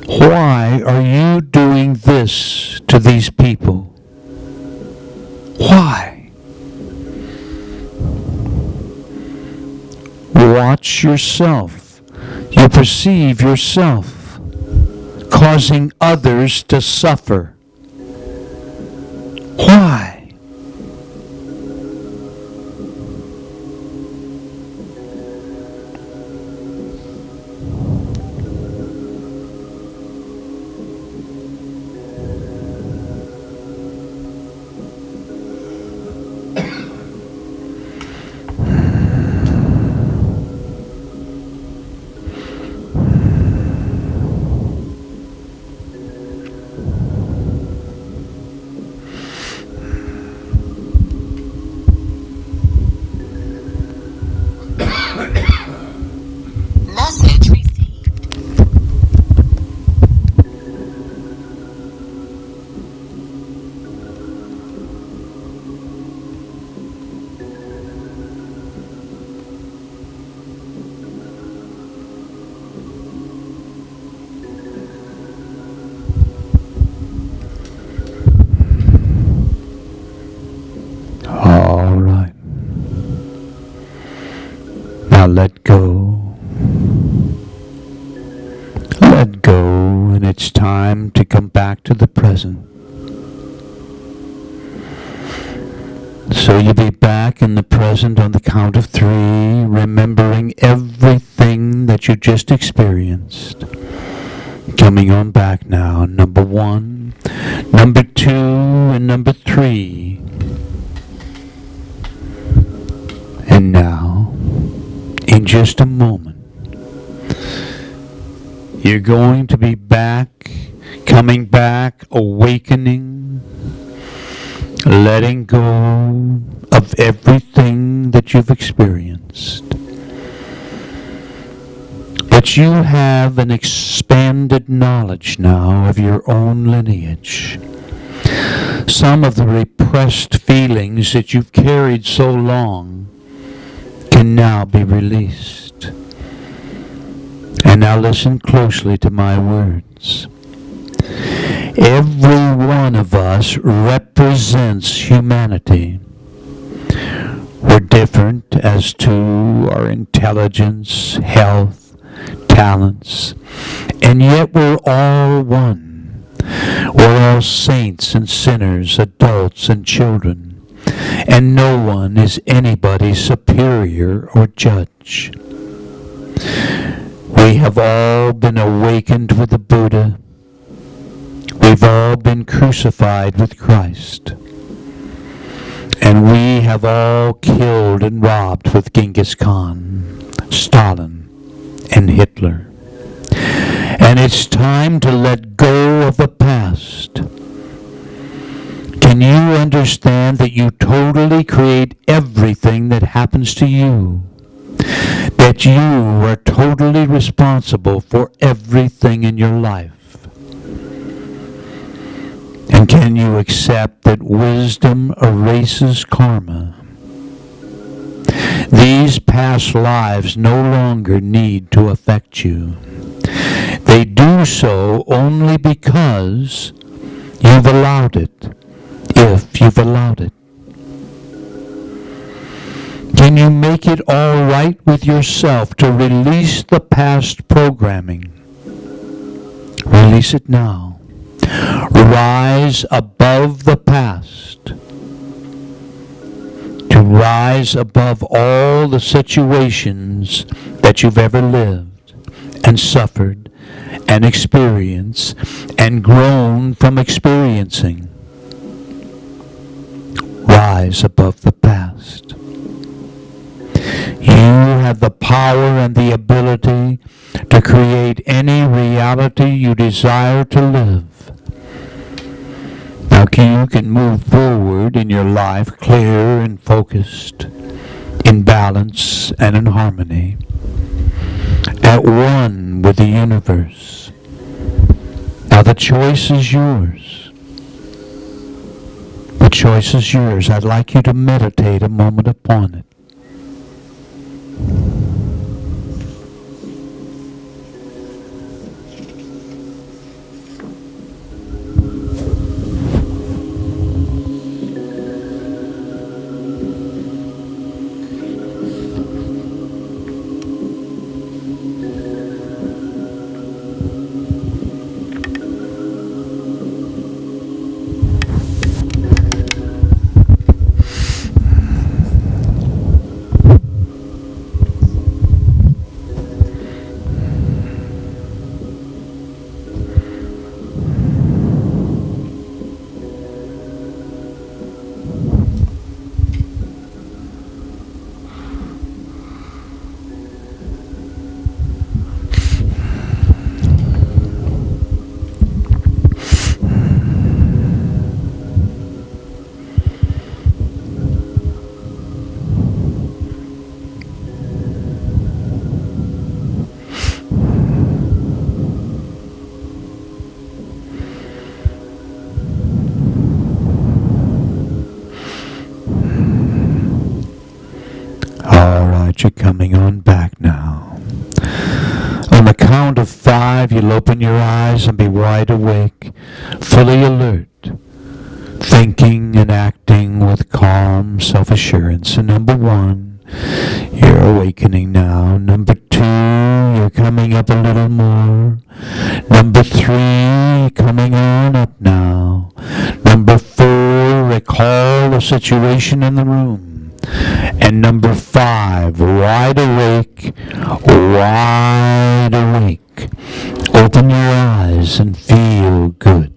Why are you doing this to these people? Why? Watch yourself. You perceive yourself causing others to suffer. Why? Message received. All right. Now let go. Let go, and it's time to come back to the present. So you'll be back in the present on the count of 3, remembering everything that you just experienced. Coming on back now. Number 1, number 2, and number 3. And now, in just a moment, you're going to be back, coming back, awakening, letting go of everything that you've experienced. But you have an expanded knowledge now of your own lineage. Some of the repressed feelings that you've carried so long can now be released. And now listen closely to my words. Every one of us represents humanity. We're different as to our intelligence, health, talents, and yet we're all one. We're all saints and sinners, adults and children, and no one is anybody superior or judge. We have all been awakened with the Buddha. We've all been crucified with Christ. And we have all killed and robbed with Genghis Khan, Stalin, and Hitler. And it's time to let go of the past. Can you understand that you totally create everything that happens to you? That you are totally responsible for everything in your life? And can you accept that wisdom erases karma? These past lives no longer need to affect you. They do so only because you've allowed it, if you've allowed it. Can you make it all right with yourself to release the past programming? Release it now. Rise above the past. To rise above all the situations that you've ever lived and suffered and experienced and grown from experiencing. Rise above the past. You have the power and the ability to create any reality you desire to live. Now you can move forward in your life clear and focused, in balance and in harmony, at one with the universe. Now the choice is yours. The choice is yours. I'd like you to meditate a moment upon it. You're coming on back now. On the count of 5, you'll open your eyes and be wide awake, fully alert, thinking and acting with calm self-assurance. And number 1, you're awakening now. Number 2, you're coming up a little more. Number 3, coming on up now. Number 4, recall the situation in the room. And number 5, wide awake, wide awake. Open your eyes and feel good.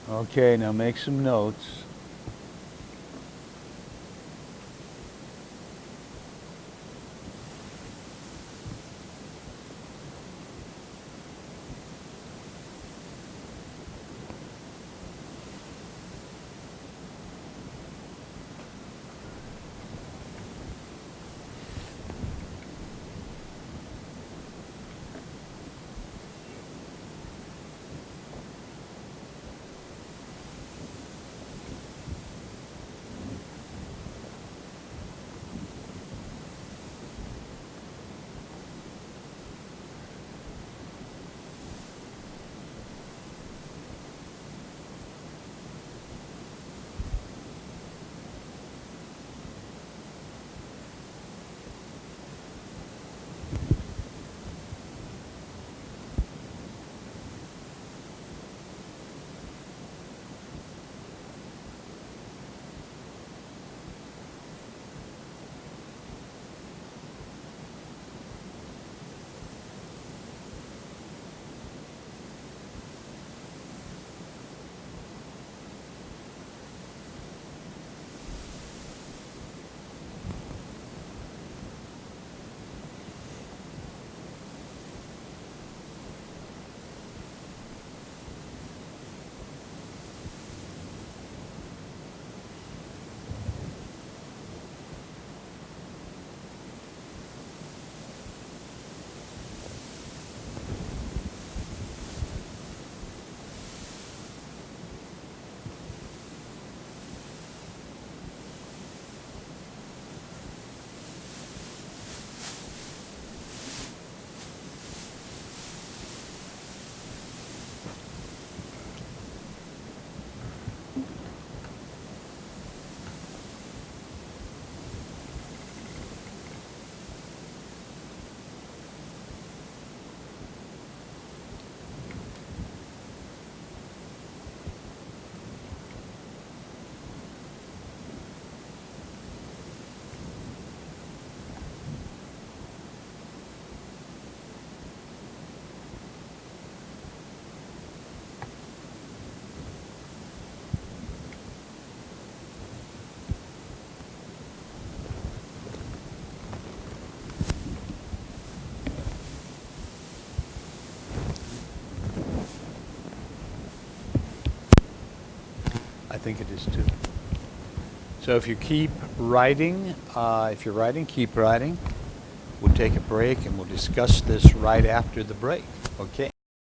Okay, now make some notes. I think it is too. So if you keep writing, keep writing. We'll take a break and we'll discuss this right after the break. Okay?